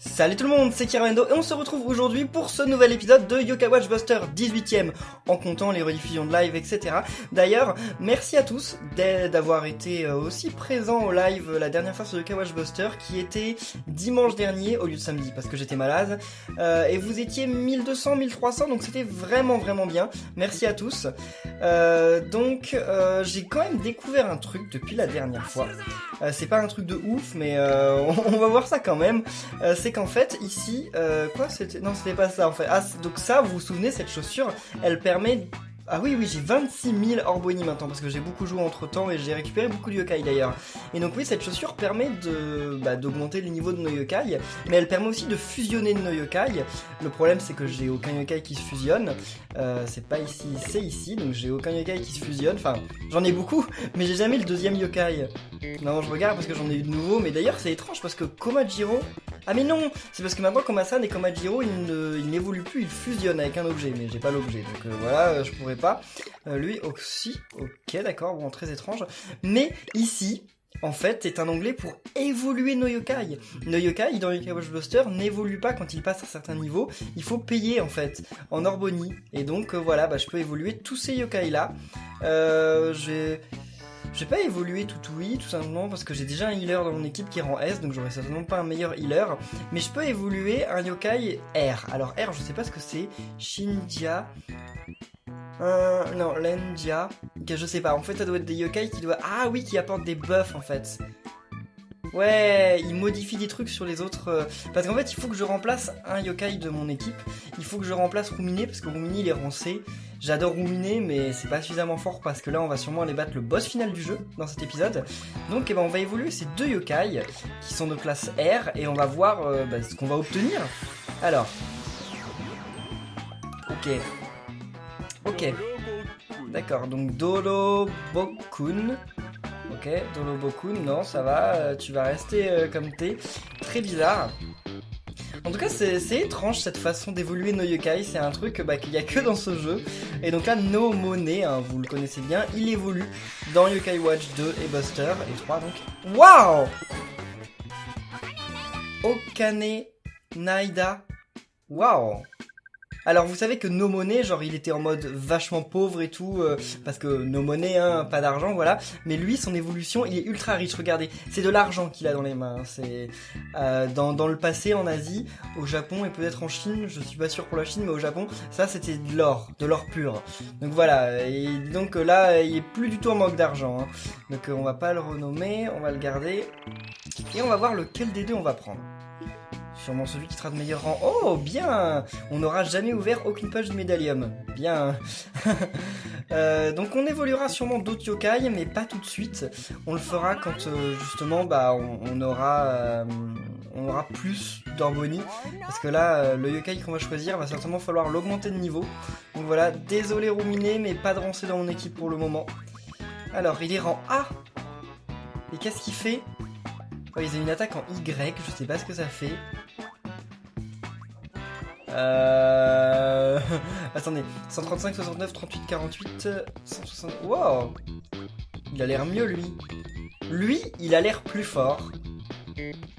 Salut tout le monde, c'est Kiramendo et on se retrouve aujourd'hui pour ce nouvel épisode de Yokai Watch Buster 18ème, en comptant les rediffusions de live, etc. D'ailleurs, merci à tous d'avoir été aussi présents au live la dernière fois sur Yokai Watch Buster, qui était dimanche dernier au lieu de samedi, parce que j'étais malade, et vous étiez 1200, 1300, donc c'était vraiment bien. Merci à tous. J'ai quand même découvert un truc depuis la dernière fois. C'est pas un truc de ouf, mais on va voir ça quand même. C'est qu'en fait, ici, Non, c'était pas ça en fait. Ah, donc ça, vous vous souvenez, cette chaussure, elle permet... Ah oui, j'ai 26 000 Orboni maintenant, parce que j'ai beaucoup joué entre temps et j'ai récupéré beaucoup de yokai d'ailleurs. Et donc oui, cette chaussure permet d'augmenter les niveaux de nos yokai, mais elle permet aussi de fusionner nos yokai. Le problème, c'est que j'ai aucun yokai qui se fusionne. C'est pas ici, c'est ici, donc j'ai aucun yokai qui se fusionne. Enfin, j'en ai beaucoup, mais j'ai jamais le deuxième yokai. Non, je regarde parce que j'en ai eu de nouveau, mais d'ailleurs c'est étrange parce que Komajiro... Ah mais non, c'est parce que maintenant Komasan et Komajiro ils n'évoluent plus, ils fusionnent avec un objet, mais j'ai pas l'objet, donc voilà, je pourrais pas. Lui aussi, ok d'accord, bon très étrange. Mais ici, en fait, c'est un onglet pour évoluer nos yokai. Nos yokai dans Yokai Watch Buster n'évoluent pas quand ils passent à certains niveaux, il faut payer en fait, en Orboni. Et donc voilà, je peux évoluer tous ces yokai là. Je vais pas évoluer Toutoui, tout simplement parce que j'ai déjà un healer dans mon équipe qui rend S, donc j'aurai certainement pas un meilleur healer. Mais je peux évoluer un yokai R. Alors R, je sais pas ce que c'est. Shinja... non, Lenja... Ok, je sais pas, en fait ça doit être des yokai qui doivent... Ah oui, qui apportent des buffs en fait. Ouais, il modifie des trucs sur les autres... Parce qu'en fait, il faut que je remplace un yokai de mon équipe. Il faut que je remplace Rumine, parce que Rumine, il est rancé. J'adore Rumine, mais c'est pas suffisamment fort, parce que là, on va sûrement aller battre le boss final du jeu, dans cet épisode. Donc, on va évoluer ces deux yokai, qui sont de classe R, et on va voir ce qu'on va obtenir. Alors... Ok. D'accord, donc Dolobokun... Ok, Dolobokun, non, ça va, tu vas rester comme t'es. Très bizarre. En tout cas, c'est étrange cette façon d'évoluer nos yokai, c'est un truc qu'il n'y a que dans ce jeu. Et donc là, Nomone, vous le connaissez bien, il évolue dans Yokai Watch 2 et Buster, et 3 donc. Waouh! Okane Naida. Waouh! Alors vous savez que Nomone, genre il était en mode vachement pauvre et tout, parce que Nomone, pas d'argent, voilà. Mais lui, son évolution, il est ultra riche, regardez. C'est de l'argent qu'il a dans les mains. C'est dans le passé, en Asie, au Japon et peut-être en Chine, je suis pas sûr pour la Chine, mais au Japon, ça c'était de l'or pur. Donc voilà, et donc là, il est plus du tout en manque d'argent. Donc on va pas le renommer, on va le garder. Et on va voir lequel des deux on va prendre. Sûrement celui qui sera de meilleur rang. Oh, bien! On n'aura jamais ouvert aucune page du Médallium. Bien. Donc on évoluera sûrement d'autres yokai, mais pas tout de suite. On le fera quand justement on aura plus d'Orboni. Parce que là, le yokai qu'on va choisir, va certainement falloir l'augmenter de niveau. Donc voilà, désolé Rumine, mais pas de rancé dans mon équipe pour le moment. Alors, il est rang A. Et qu'est-ce qu'il fait? Oh, ils ont une attaque en Y, je sais pas ce que ça fait. Attendez, 135, 69, 38, 48, 160... Wow! Il a l'air mieux, lui. Lui, il a l'air plus fort.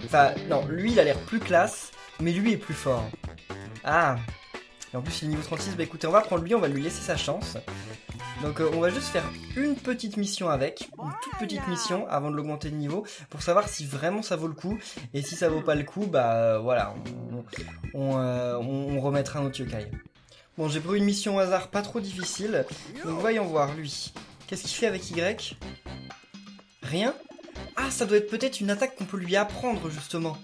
Enfin, non, lui, il a l'air plus classe, mais lui est plus fort. Ah! Et en plus, il est niveau 36, écoutez, on va prendre lui, on va lui laisser sa chance. Donc on va juste faire une petite mission avec, une toute petite mission avant de l'augmenter de niveau, pour savoir si vraiment ça vaut le coup, et si ça vaut pas le coup, voilà, on remettra un autre yokai. Bon, j'ai pris une mission au hasard pas trop difficile, donc voyons voir lui. Qu'est-ce qu'il fait avec Y? Rien? Ah, ça doit être peut-être une attaque qu'on peut lui apprendre justement.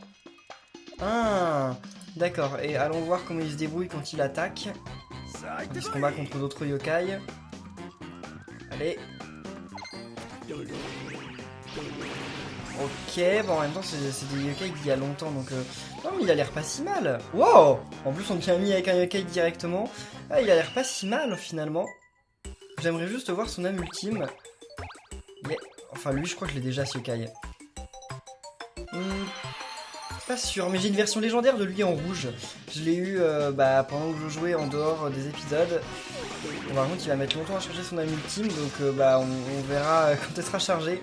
Ah, d'accord, et allons voir comment il se débrouille quand il attaque. Il se combat contre d'autres yokai. Allez. Ok, bon en même temps c'est des yokai d'il y a longtemps donc... Non mais il a l'air pas si mal. Wow! En plus on tient mis avec un yokai directement. Ah, il a l'air pas si mal finalement. J'aimerais juste voir son âme ultime. Mais... Enfin lui je crois que je l'ai déjà ce yokai. Pas sûr, mais j'ai une version légendaire de lui en rouge. Je l'ai eu pendant que je jouais en dehors des épisodes. Bon, par contre, il va mettre longtemps à charger son âme ultime, donc on verra quand elle sera chargée.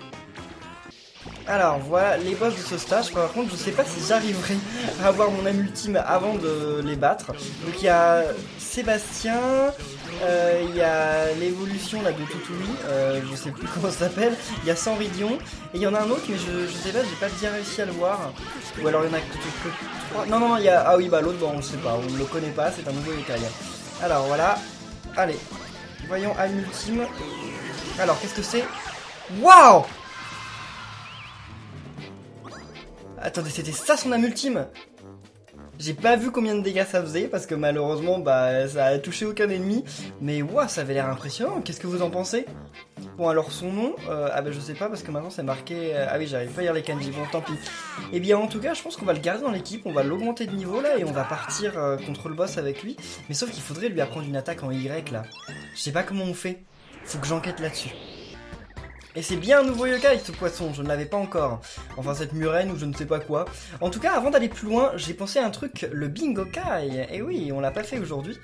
Alors voilà les boss de ce stage. Par contre je sais pas si j'arriverai à avoir mon âme ultime avant de les battre. Donc il y a Sébastien, il y a l'évolution là de Toutoumi, je sais plus comment ça s'appelle. Il y a Sanridion et il y en a un autre mais je sais pas, j'ai pas bien réussi à le voir. Ou alors il y en a que 3. Non il y a, ah oui bah l'autre bon on le sait pas, on ne le connaît pas, c'est un nouveau yokai. Alors voilà, allez, voyons âme ultime. Alors qu'est-ce que c'est? Waouh! Attendez, c'était ça son âme ultime? J'ai pas vu combien de dégâts ça faisait parce que malheureusement bah ça a touché aucun ennemi. Mais waouh, ça avait l'air impressionnant. Qu'est-ce que vous en pensez? Bon alors son nom, ah bah je sais pas parce que maintenant c'est marqué... ah oui, j'arrive pas à lire les kanji, bon tant pis. Et bien en tout cas je pense qu'on va le garder dans l'équipe, on va l'augmenter de niveau là et on va partir contre le boss avec lui. Mais sauf qu'il faudrait lui apprendre une attaque en Y là. Je sais pas comment on fait, faut que j'enquête là-dessus. Et c'est bien un nouveau yokai ce poisson, je ne l'avais pas encore. Enfin cette murène ou je ne sais pas quoi. En tout cas avant d'aller plus loin, j'ai pensé à un truc, le bingokai. Et oui, on l'a pas fait aujourd'hui.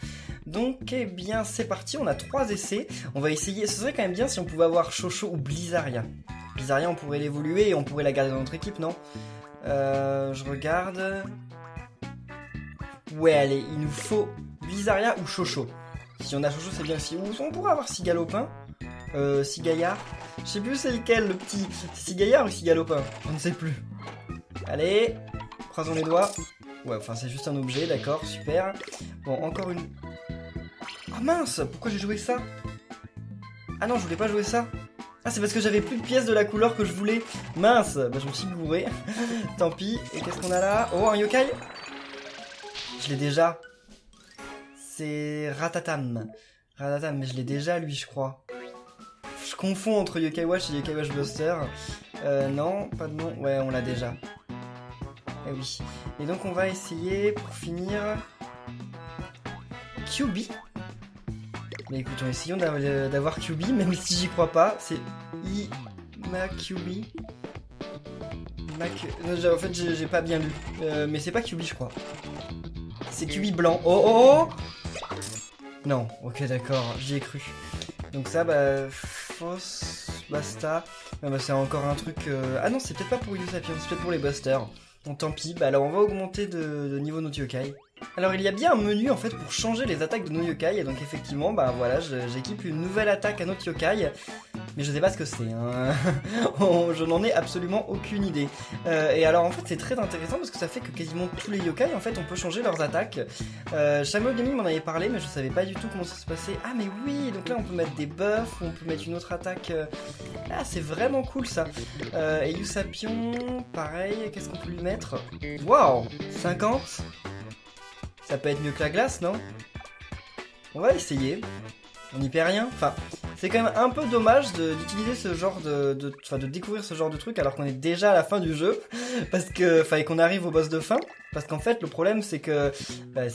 Donc eh bien c'est parti, on a 3 essais. On va essayer, ce serait quand même bien si on pouvait avoir Chocho ou Blizzaria. Blizzaria on pourrait l'évoluer et on pourrait la garder dans notre équipe, non? Je regarde... Ouais allez, il nous faut Blizzaria ou Chocho. Si on a Chocho c'est bien aussi. Ou on pourrait avoir Cigalopin. Cigaillard. Je sais plus c'est lequel le petit. C'est Cigaillard ou Cigalopin? Je ne sais plus. Allez, croisons les doigts. Ouais, enfin c'est juste un objet, d'accord, super. Bon, encore une... Ah mince, pourquoi j'ai joué ça? Ah non, je voulais pas jouer ça. Ah c'est parce que j'avais plus de pièces de la couleur que je voulais. Mince, bah je me suis bourré. Tant pis. Et qu'est-ce qu'on a là? Oh, un yokai. Je l'ai déjà. C'est Ratatam. Ratatam, mais je l'ai déjà lui je crois. Je confonds entre Yokai Watch et Yokai Watch Buster. Non, pas de nom. Ouais, on l'a déjà. Eh oui. Et donc on va essayer pour finir... QB. Mais écoutons, essayons d'avoir QB, même si j'y crois pas. C'est QB. En fait, j'ai pas bien lu. Mais c'est pas QB, je crois. C'est QB blanc. Oh oh oh. Non, ok d'accord, j'y ai cru. Donc ça, bah... Fausse... Basta... Ah bah c'est encore un truc... Ah non, c'est peut-être pas pour Usapion, c'est peut-être pour les busters. Bon tant pis, bah alors on va augmenter de niveau notre yokai. Alors il y a bien un menu en fait pour changer les attaques de nos yokai, et donc effectivement, bah voilà, j'équipe une nouvelle attaque à notre yokai. Mais je sais pas ce que c'est, hein. Je n'en ai absolument aucune idée. Et alors en fait c'est très intéressant parce que ça fait que quasiment tous les yokai en fait on peut changer leurs attaques. Shamuel Gaming m'en avait parlé mais je savais pas du tout comment ça se passait. Ah mais oui, donc là on peut mettre des buffs, on peut mettre une autre attaque. Ah c'est vraiment cool ça. Et Usapion, pareil, qu'est-ce qu'on peut lui mettre? Waouh, 50. Ça peut être mieux que la glace, non? On va essayer. On n'y perd rien. Enfin, c'est quand même un peu dommage d'utiliser ce genre de découvrir ce genre de truc alors qu'on est déjà à la fin du jeu. Parce que, enfin, et qu'on arrive au boss de fin. Parce qu'en fait, le problème, c'est que, bah, vu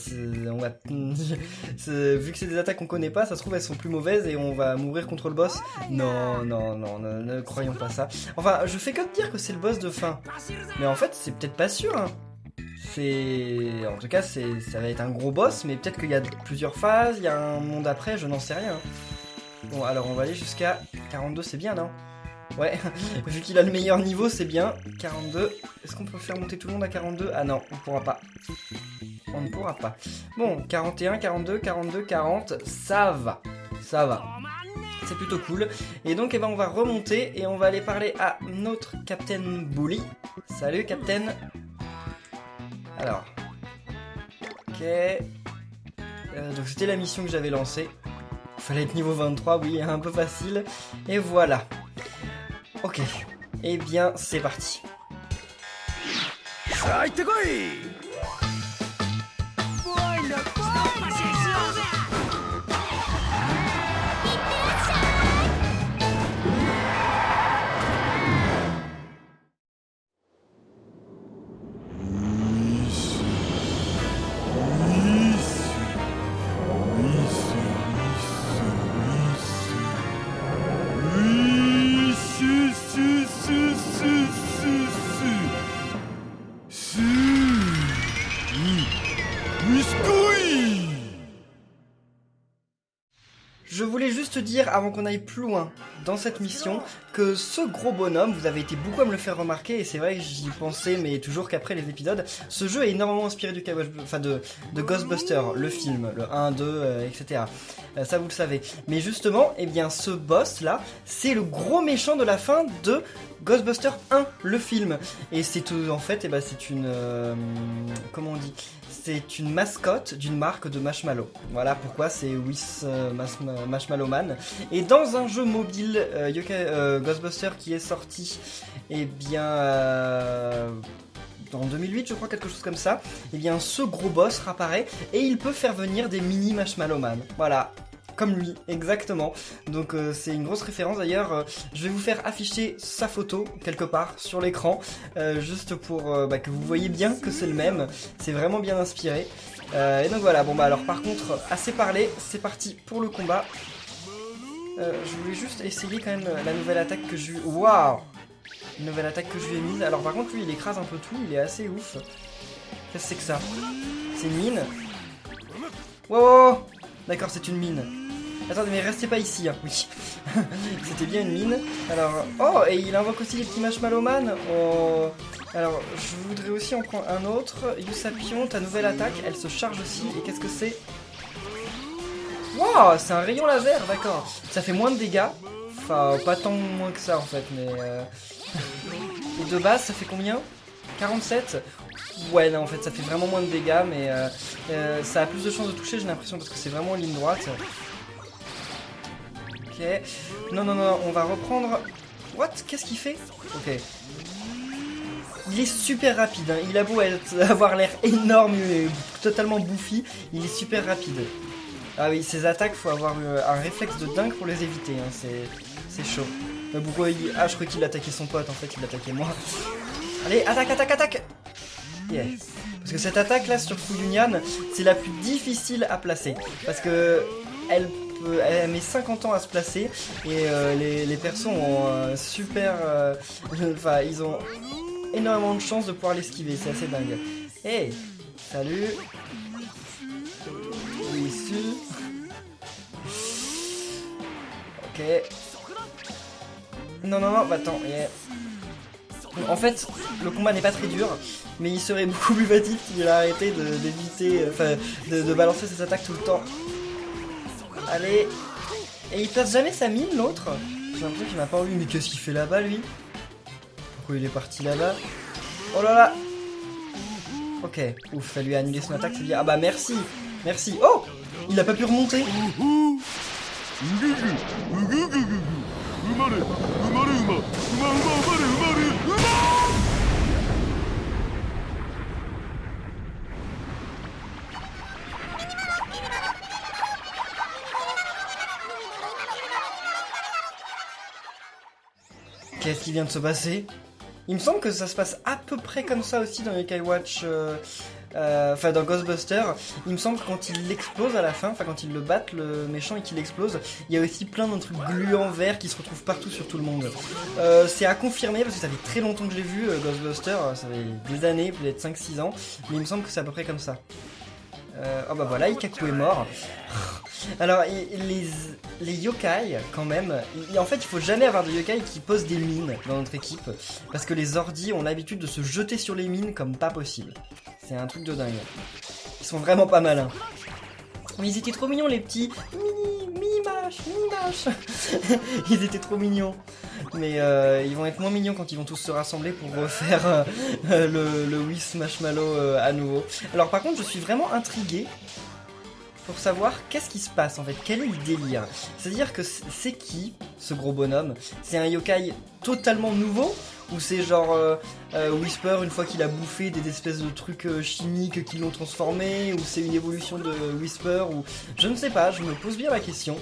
que c'est des attaques qu'on connaît pas, ça se trouve, elles sont plus mauvaises et on va mourir contre le boss. Non, ne croyons pas ça. Enfin, je fais que de dire que c'est le boss de fin. Mais en fait, c'est peut-être pas sûr, hein. En tout cas, ça va être un gros boss, mais peut-être qu'il y a plusieurs phases, il y a un monde après, je n'en sais rien. Bon, alors on va aller jusqu'à 42, c'est bien, non? Ouais, vu qu'il a le meilleur niveau, c'est bien. 42, est-ce qu'on peut faire monter tout le monde à 42? Ah non, on pourra pas. On ne pourra pas. Bon, 41, 42, 42, 40, ça va. Ça va. C'est plutôt cool. Et donc, eh ben, on va remonter et on va aller parler à notre Captain Bully. Salut, Captain. Alors, ok, donc c'était la mission que j'avais lancée. Il fallait être niveau 23, oui, un peu facile. Et voilà. Ok, et bien c'est parti. voulais juste dire, avant qu'on aille plus loin dans cette mission, que ce gros bonhomme, vous avez été beaucoup à me le faire remarquer, et c'est vrai que j'y pensais, mais toujours qu'après les épisodes, ce jeu est énormément inspiré du de Ghostbusters, le film, le 1, 2, etc. Ça vous le savez. Mais justement, eh bien ce boss là, c'est le gros méchant de la fin de Ghostbusters 1, le film. Et c'est en fait, eh ben, c'est une... comment on dit ? C'est une mascotte d'une marque de marshmallow. Voilà pourquoi c'est Marshmallow Man. Et dans un jeu mobile Ghostbusters qui est sorti, eh bien... en 2008 je crois, quelque chose comme ça, et bien ce gros boss réapparaît et il peut faire venir des mini Marshmallow Man. Voilà, comme lui, exactement. Donc c'est une grosse référence d'ailleurs. Je vais vous faire afficher sa photo quelque part sur l'écran, juste pour que vous voyez bien que c'est le même. C'est vraiment bien inspiré. Et donc voilà, bon bah alors par contre, assez parlé, c'est parti pour le combat. Je voulais juste essayer quand même la nouvelle attaque que je lui... Waouh! Une nouvelle attaque que je lui ai mise. Alors par contre lui il écrase un peu tout, il est assez ouf. Qu'est-ce que c'est que ça? C'est une mine? Wow! D'accord, c'est une mine. Attendez, mais restez pas ici, hein. Oui. C'était bien une mine. Alors, oh, et il invoque aussi les petits Marshmallow Man. Oh. Alors, je voudrais aussi en prendre un autre. Yusapion, ta nouvelle attaque, elle se charge aussi. Et qu'est-ce que c'est? Wow, c'est un rayon laser, d'accord. Ça fait moins de dégâts. Enfin, pas tant moins que ça en fait, mais... Et de base, ça fait combien? 47? Ouais, non, en fait, ça fait vraiment moins de dégâts, mais ça a plus de chances de toucher, j'ai l'impression, parce que c'est vraiment en ligne droite. Ok. Non, non, non, on va reprendre... What? Qu'est-ce qu'il fait? Ok. Il est super rapide, hein. Il a beau avoir l'air énorme et totalement bouffi, il est super rapide. Ah oui, ces attaques, faut avoir un réflexe de dingue pour les éviter, hein. C'est chaud. Mais pourquoi il... Ah, je crois qu'il attaquait son pote, en fait, il attaquait moi. Allez, attaque, attaque, attaque! Yeah. Parce que cette attaque là sur Fuyunian, c'est la plus difficile à placer. Parce que elle met 50 ans à se placer. Et les persos ont super... Enfin, ils ont énormément de chances de pouvoir l'esquiver. C'est assez dingue. Hey, salut. Oui, ici. Ok. Non, non, non, bah attends. Yeah. En fait, le combat n'est pas très dur, mais il serait beaucoup plus facile s'il a arrêté d'éviter, enfin, de balancer ses attaques tout le temps. Allez. Et il place jamais sa mine, l'autre. J'ai l'impression qu'il m'a pas vu, mais qu'est-ce qu'il fait là-bas, lui? Pourquoi il est parti là-bas? Oh là là. Ok, ouf, ça lui a annulé son attaque, c'est bien. Ah bah merci, merci. Oh, il a pas pu remonter. Qu'est-ce qui vient de se passer? Il me semble que ça se passe à peu près comme ça aussi dans Yokai Watch, enfin dans Ghostbusters. Il me semble que quand il l'explose à la fin, enfin quand il le batte, le méchant, et qu'il explose, il y a aussi plein de trucs gluants verts qui se retrouvent partout sur tout le monde. C'est à confirmer parce que ça fait très longtemps que je l'ai vu, Ghostbusters, ça fait des années, peut-être 5-6 ans, mais il me semble que c'est à peu près comme ça. Oh bah voilà, Ikkaku est mort. Alors les yokai quand même, en fait il faut jamais avoir de yokai qui posent des mines dans notre équipe, parce que les ordis ont l'habitude de se jeter sur les mines comme pas possible. C'est un truc de dingue. Ils sont vraiment pas malins. Mais ils étaient trop mignons les petits mini-mâche. Ils étaient trop mignons. Mais ils vont être moins mignons quand ils vont tous se rassembler pour refaire le Whis Marshmallow à nouveau. Alors par contre je suis vraiment intrigué pour savoir qu'est-ce qui se passe en fait, quel est le délire. C'est-à-dire que c'est qui ce gros bonhomme? C'est un yokai totalement nouveau? Ou c'est genre Whisper une fois qu'il a bouffé des espèces de trucs chimiques qui l'ont transformé? Ou c'est une évolution de Whisper? Ou je ne sais pas, je me pose bien la question.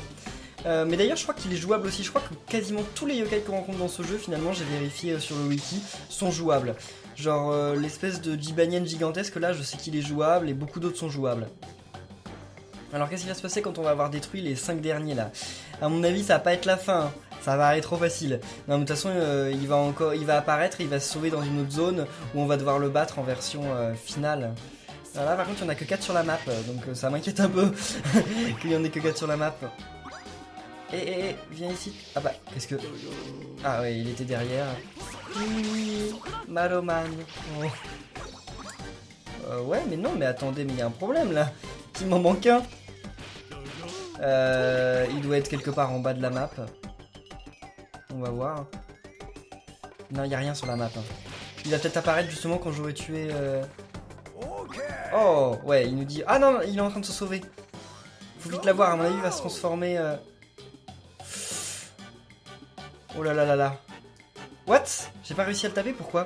Mais d'ailleurs je crois qu'il est jouable aussi. Je crois que quasiment tous les yokai qu'on rencontre dans ce jeu, finalement j'ai vérifié sur le wiki, sont jouables. Genre l'espèce de Jibanyan gigantesque là, je sais qu'il est jouable et beaucoup d'autres sont jouables. Alors qu'est-ce qui va se passer quand on va avoir détruit les 5 derniers là? À mon avis ça va pas être la fin, ça va aller trop facile. Non mais de toute façon il va apparaître et il va se sauver dans une autre zone où on va devoir le battre en version finale. Alors là par contre il n'y en a que 4 sur la map, donc ça m'inquiète un peu qu'il y en ait que 4 sur la map. viens ici. Ah bah, qu'est-ce que... Ah ouais, il était derrière. Oui, Maloman. Oh. Ouais, mais non, mais attendez, mais il y a un problème là. Il m'en manque un. Il doit être quelque part en bas de la map. On va voir. Non, il n'y a rien sur la map. Hein. Il va peut-être apparaître justement quand j'aurai tué... Oh, ouais, il nous dit... Ah non, il est en train de se sauver. Faut vite l'avoir, à mon avis, il va se transformer... Oh là là là là. What? J'ai pas réussi à le taper, pourquoi?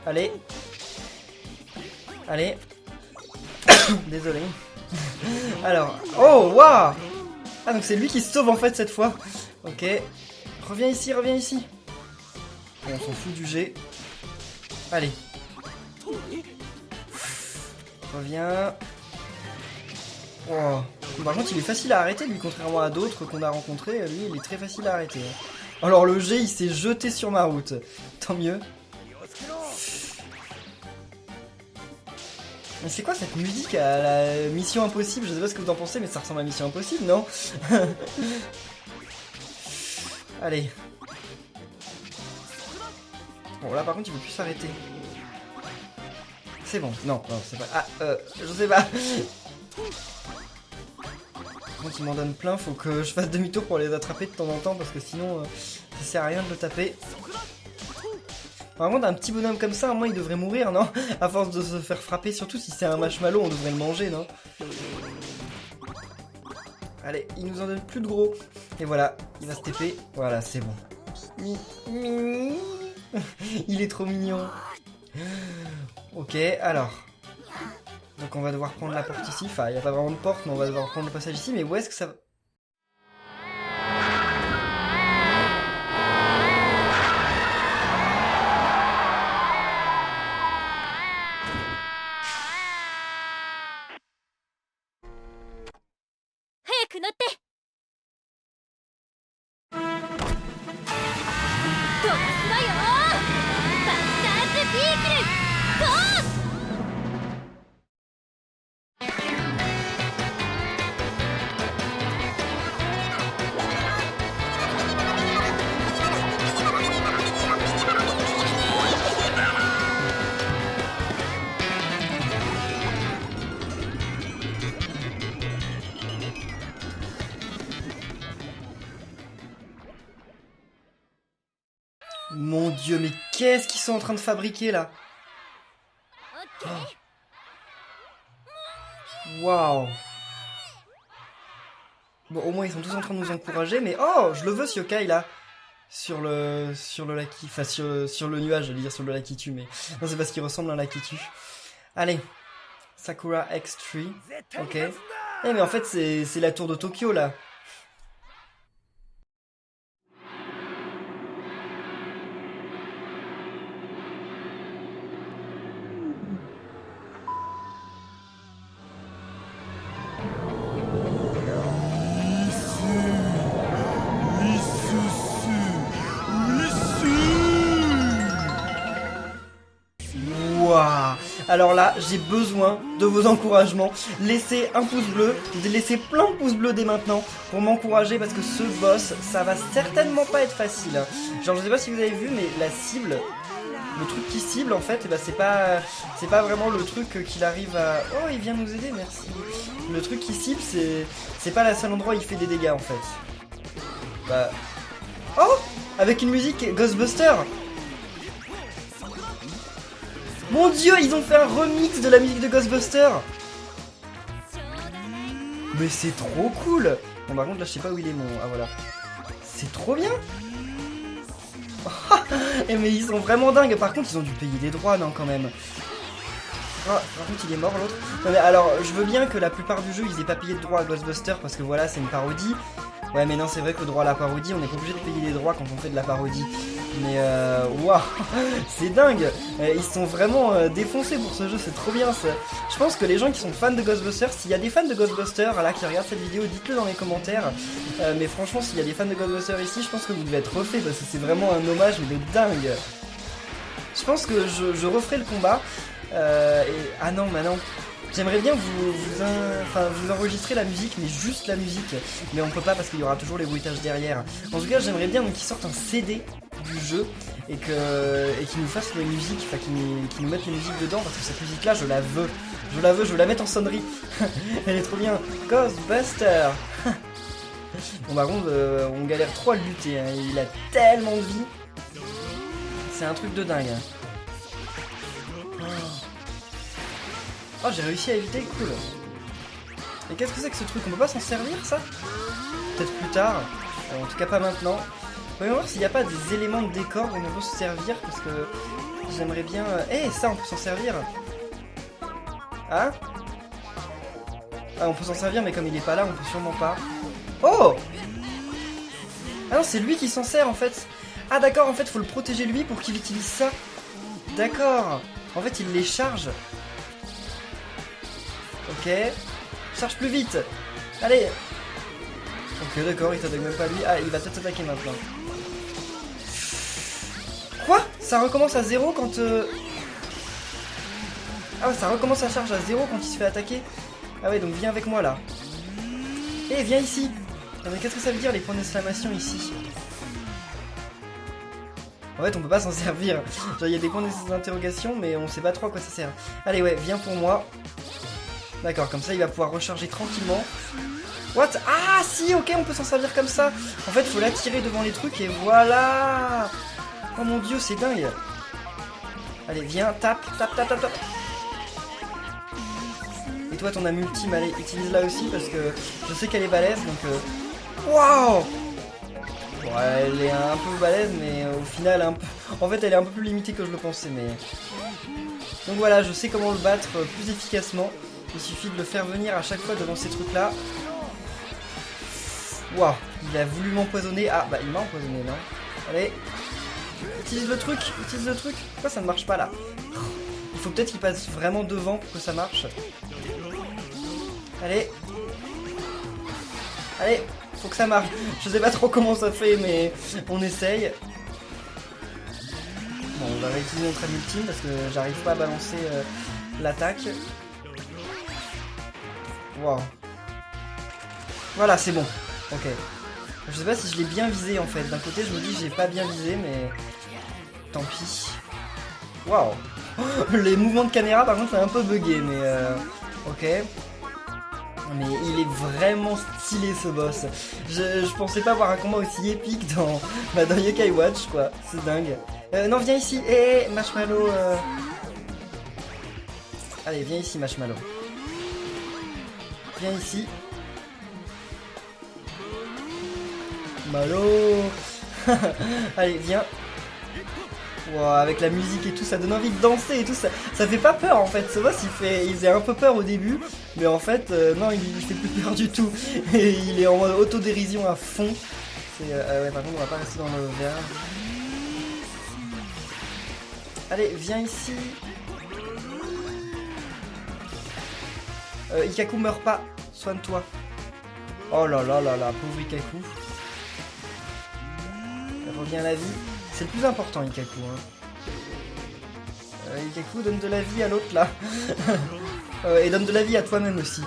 Allez. Allez. Désolé. Alors... Oh, waouh. Ah, donc c'est lui qui se sauve en fait cette fois. Ok. Reviens ici, reviens ici. Bon, on s'en fout du G. Allez. Reviens. Oh. Par contre, il est facile à arrêter, lui, contrairement à d'autres qu'on a rencontrés. Lui, il est très facile à arrêter. Alors, le G, il s'est jeté sur ma route. Tant mieux. Mais c'est quoi cette musique à la Mission Impossible? Je sais pas ce que vous en pensez, mais ça ressemble à Mission Impossible, non? Allez. Bon, là, par contre, il veut plus s'arrêter. C'est bon. Non, non, c'est pas... Ah, je sais pas. Quand il m'en donne plein, faut que je fasse demi-tour pour les attraper de temps en temps, parce que sinon, ça sert à rien de le taper. Par contre, un petit bonhomme comme ça, moi, il devrait mourir, non? À force de se faire frapper, surtout si c'est un marshmallow, on devrait le manger, non? Allez, il nous en donne plus de gros. Et voilà, il va se TP. Voilà, c'est bon. Il est trop mignon. Ok, alors. Donc on va devoir prendre la porte ici. Enfin, il n'y a pas vraiment de porte, mais on va devoir prendre le passage ici. Mais où est-ce que ça va? Mon dieu, mais qu'est-ce qu'ils sont en train de fabriquer là? Waouh. Bon, au moins ils sont tous en train de nous encourager, mais oh, je le veux ce yokai là. Sur le Lakitu, enfin sur le nuage, je veux dire sur le Lakitu, mais non, c'est parce qu'il ressemble à un Lakitu. Allez, Sakura X3, ok. Eh mais en fait c'est la tour de Tokyo là. Alors là, j'ai besoin de vos encouragements. Laissez un pouce bleu, laissez plein de pouces bleus dès maintenant pour m'encourager parce que ce boss, ça va certainement pas être facile. Genre, je sais pas si vous avez vu, mais la cible, le truc qui cible en fait, eh ben, c'est pas vraiment le truc qu'il arrive à... Oh, il vient nous aider, merci. Le truc qui cible, c'est pas le seul endroit où il fait des dégâts en fait. Bah... Oh, avec une musique Ghostbuster. Mon dieu, ils ont fait un remix de la musique de Ghostbuster. Mais c'est trop cool. Bon, par contre, là, je sais pas où il est, mon... Ah, voilà. C'est trop bien. Et mais ils sont vraiment dingues. Par contre, ils ont dû payer des droits, non, quand même. Oh, par contre, il est mort, l'autre. Alors, je veux bien que la plupart du jeu, ils aient pas payé de droits à Ghostbuster, parce que voilà, c'est une parodie. Ouais, mais non, c'est vrai que le droit à la parodie, on n'est pas obligé de payer des droits quand on fait de la parodie. Mais waouh, c'est dingue. Ils sont vraiment défoncés pour ce jeu, c'est trop bien ça. Je pense que les gens qui sont fans de Ghostbusters, s'il y a des fans de Ghostbusters là qui regardent cette vidéo, dites-le dans les commentaires. Mais franchement, s'il y a des fans de Ghostbusters ici, je pense que vous devez être refait parce que c'est vraiment un hommage mais de dingue. Je pense que je referai le combat. Ah non, bah non. J'aimerais bien vous enregistrer la musique, mais juste la musique. Mais on peut pas parce qu'il y aura toujours les bruitages derrière. En tout cas, j'aimerais bien qu'ils sortent un CD du jeu et qu'ils nous fassent les musiques, enfin qu'ils nous mettent les musiques dedans parce que cette musique-là, je la veux. Je la veux, je veux la mettre en sonnerie. Elle est trop bien. Ghostbuster. Bon, par contre, on galère trop à le lutter. Hein. Il a tellement de vie. C'est un truc de dingue. Oh, j'ai réussi à éviter, cool. Et qu'est-ce que c'est que ce truc? On peut pas s'en servir, ça? Peut-être plus tard. En tout cas, pas maintenant. Voyons voir s'il n'y a pas des éléments de décor dont on peut se servir, parce que j'aimerais bien... Eh, ça, on peut s'en servir. Hein? Ah, on peut s'en servir, mais comme il est pas là, on peut sûrement pas. Oh! Ah non, c'est lui qui s'en sert, en fait. Ah, d'accord, en fait, faut le protéger lui pour qu'il utilise ça. D'accord. En fait, il les charge. Ok. Charge plus vite. Allez. Ok, d'accord, il s'attaque même pas lui. Ah, il va peut-être s'attaquer maintenant. Quoi? Ça recommence à 0 quand... Ah ouais, ça recommence à charge à 0 quand il se fait attaquer. Ah ouais, donc viens avec moi là. Eh, viens ici. Ah, mais qu'est-ce que ça veut dire les points d'exclamation ici? En fait, on peut pas s'en servir. Genre, il y a des points d'interrogation, mais on sait pas trop à quoi ça sert. Allez, ouais, viens pour moi. D'accord, comme ça, il va pouvoir recharger tranquillement. What? Ah, si, ok, on peut s'en servir comme ça. En fait, il faut l'attirer devant les trucs et voilà. Oh mon dieu, c'est dingue. Allez, viens, tape, tape, tape, tape, tape. Et toi, ton âme ultime, allez, utilise-la aussi parce que je sais qu'elle est balèze, donc... Waouh! Bon, elle est un peu balèze, mais au final, en fait, elle est un peu plus limitée que je le pensais, mais... Donc voilà, je sais comment le battre plus efficacement. Il suffit de le faire venir à chaque fois devant ces trucs-là. Waouh, il a voulu m'empoisonner. Ah, bah, il m'a empoisonné, non? Allez. Utilise le truc, utilise le truc. Pourquoi ça ne marche pas, là? Il faut peut-être qu'il passe vraiment devant pour que ça marche. Allez. Allez, faut que ça marche. Je sais pas trop comment ça fait, mais on essaye. Bon, on va réutiliser notre âme ultime parce que j'arrive pas à balancer l'attaque. Wow. Voilà, c'est bon. Ok. Je sais pas si je l'ai bien visé en fait. D'un côté, je me dis j'ai pas bien visé, mais tant pis. Waouh. Les mouvements de caméra, par contre, c'est un peu bugué, mais ok. Mais il est vraiment stylé ce boss. Je pensais pas voir un combat aussi épique dans Yokai Watch, quoi. C'est dingue. Non, viens ici. Eh, Marshmallow. Allez, viens ici, Marshmallow. Viens ici. Malo. Allez, viens. Wow, avec la musique et tout, ça donne envie de danser et tout, ça fait pas peur en fait. Ce boss il faisait un peu peur au début, mais en fait non, il fait plus peur du tout. Et il est en mode autodérision à fond. Ouais, par contre on va pas rester dans le verre. Allez, viens ici. Ikaku meurt pas, soigne-toi. Oh là là là là, pauvre Ikaku. Elle revient à la vie. C'est le plus important, Ikaku. Hein. Ikaku, donne de la vie à l'autre là. Et donne de la vie à toi-même aussi.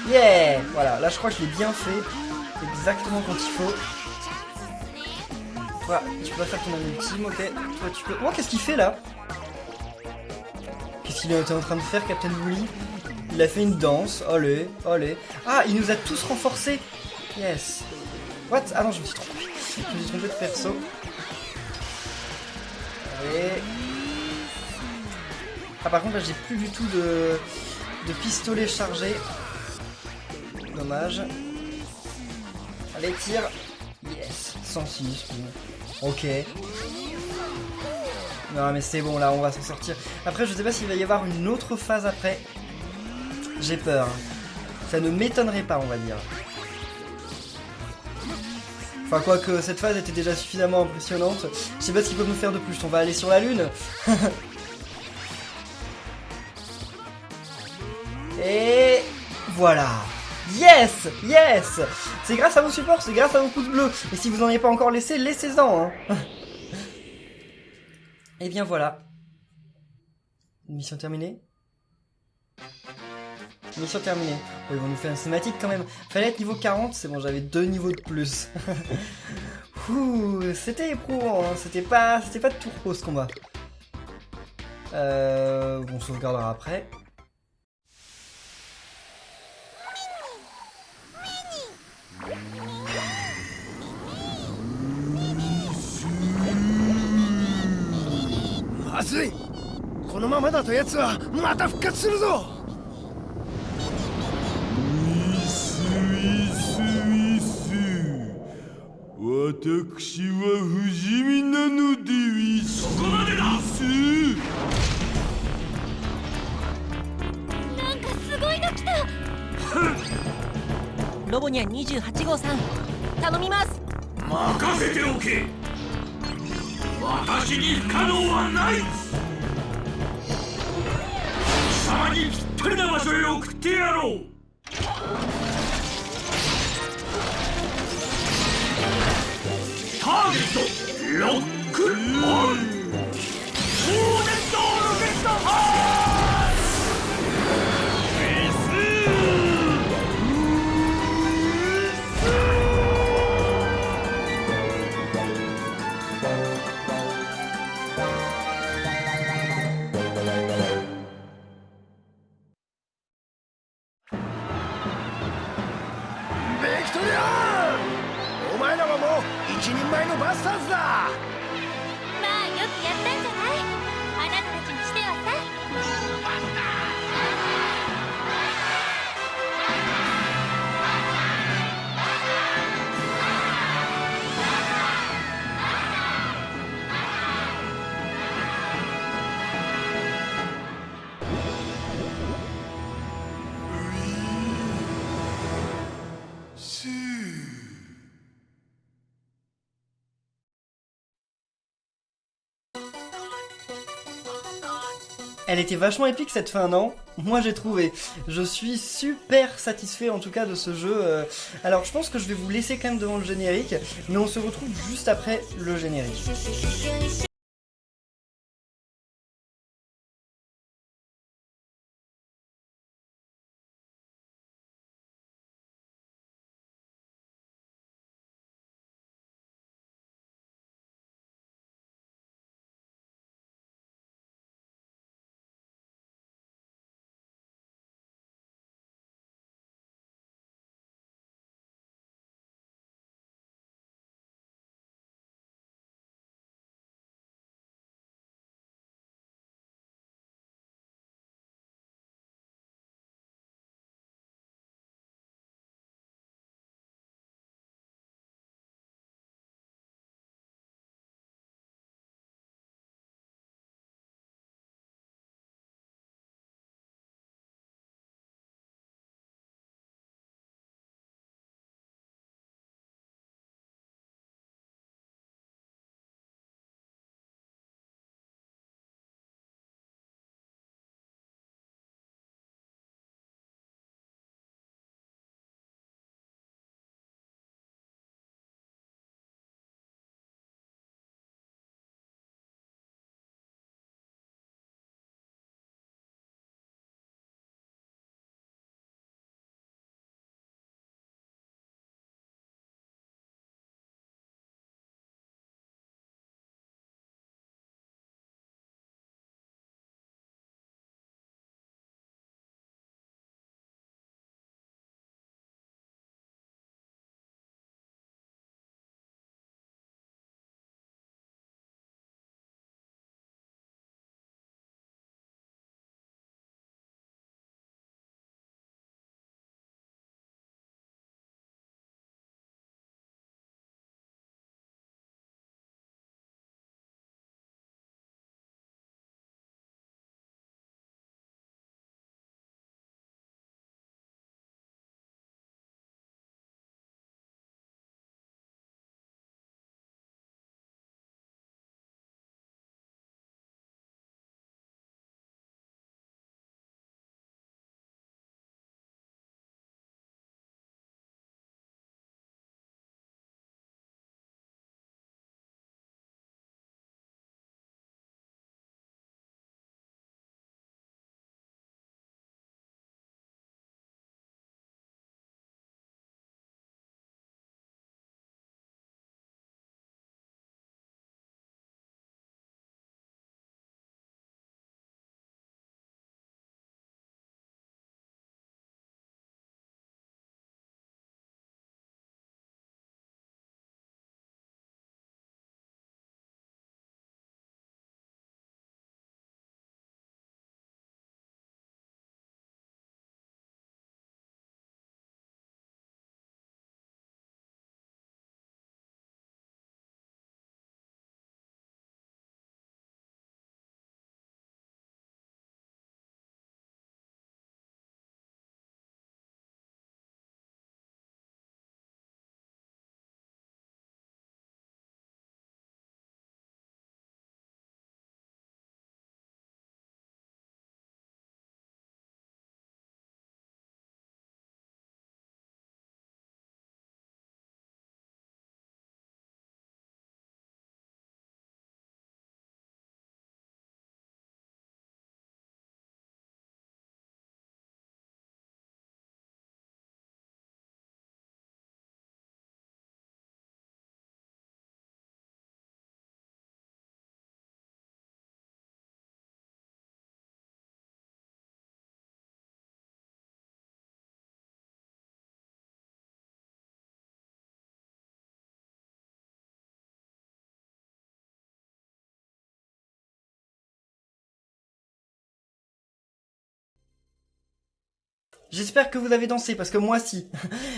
Yeah! Voilà, là je crois que je l'ai bien fait. Exactement quand il faut. Toi, tu peux pas faire ton âme ultime, ok. Toi, tu peux. Oh, qu'est-ce qu'il fait là? Qu'est-ce qu'il était en train de faire, Captain Wooly? Il a fait une danse. Allez, allez. Ah, il nous a tous renforcés. Yes. What? Ah non, je me suis trompé. Je me suis trompé de perso. Allez. Ah, par contre, là, j'ai plus du tout de pistolet chargé. Dommage. Allez, tire. Yes. 106. Ok. Non, mais c'est bon, là, on va s'en sortir. Après, je sais pas s'il va y avoir une autre phase après. J'ai peur. Ça ne m'étonnerait pas, on va dire. Enfin, quoique cette phase était déjà suffisamment impressionnante. Je sais pas ce qu'il peut nous faire de plus. On va aller sur la lune. Et voilà. Yes. Yes. C'est grâce à vos supports, c'est grâce à vos pouces bleus. Et si vous n'en avez pas encore laissé, laissez-en. Hein. Et bien voilà. Mission terminée. Mission terminée. Oh, ils vont nous faire une cinématique quand même. Fallait être niveau 40, c'est bon, j'avais 2 niveaux de plus. Ouh, c'était éprouvant, hein. C'était pas tout repos ce combat. On sauvegardera après. Mazui! このままだと奴はまた復活するぞ。私は不死身なのでウィス。そこまでだ。なんかすごいの来た。ロボニャン28号さん、頼みます。任せておけ。私に不可能はない。貴様にぴったりな場所へ送ってやろう。ターゲットロックオン。モーデントロケットハベクトリアン！お前らはもう一人前のバスターズだ。まあよくやったんじゃない。あなたたちにしてはさ。Elle était vachement épique cette fin, non? Moi j'ai trouvé. Je suis super satisfait en tout cas de ce jeu. Alors je pense que je vais vous laisser quand même devant le générique, mais on se retrouve juste après le générique. J'espère que vous avez dansé, parce que moi si.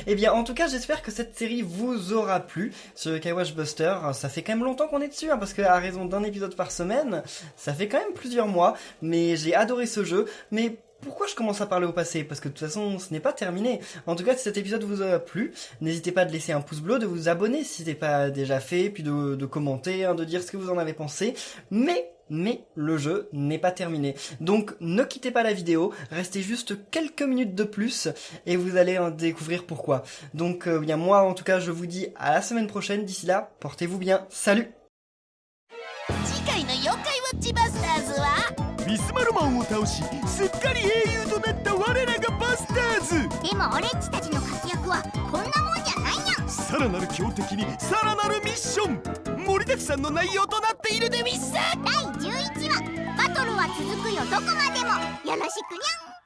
Eh bien, en tout cas, j'espère que cette série vous aura plu. Ce Skywatch Buster, ça fait quand même longtemps qu'on est dessus, hein, parce que à raison d'un épisode par semaine, ça fait quand même plusieurs mois. Mais j'ai adoré ce jeu, mais... Pourquoi je commence à parler au passé? Parce que de toute façon, ce n'est pas terminé. En tout cas, si cet épisode vous a plu, n'hésitez pas à laisser un pouce bleu, de vous abonner si ce n'est pas déjà fait, puis de commenter, hein, de dire ce que vous en avez pensé. Mais le jeu n'est pas terminé. Donc, ne quittez pas la vidéo, restez juste quelques minutes de plus, et vous allez en découvrir pourquoi. Donc, bien moi, en tout cas, je vous dis à la semaine prochaine. D'ici là, portez-vous bien. Salut! 次回の妖怪ウォッチバスターズはビスマルマンを倒しすっかり英雄となった我らがバスターズ。でも俺っちたちの活躍はこんなもんじゃないやん。さらなる強敵にさらなるミッション、盛りだくさんの内容となっているでウィッサ。第11話バトルは続くよどこまでもよろしくに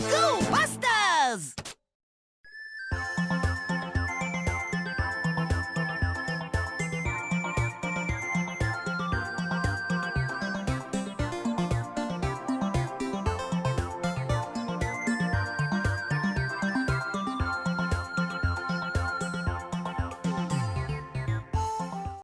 ゃん。 GO バスターズ。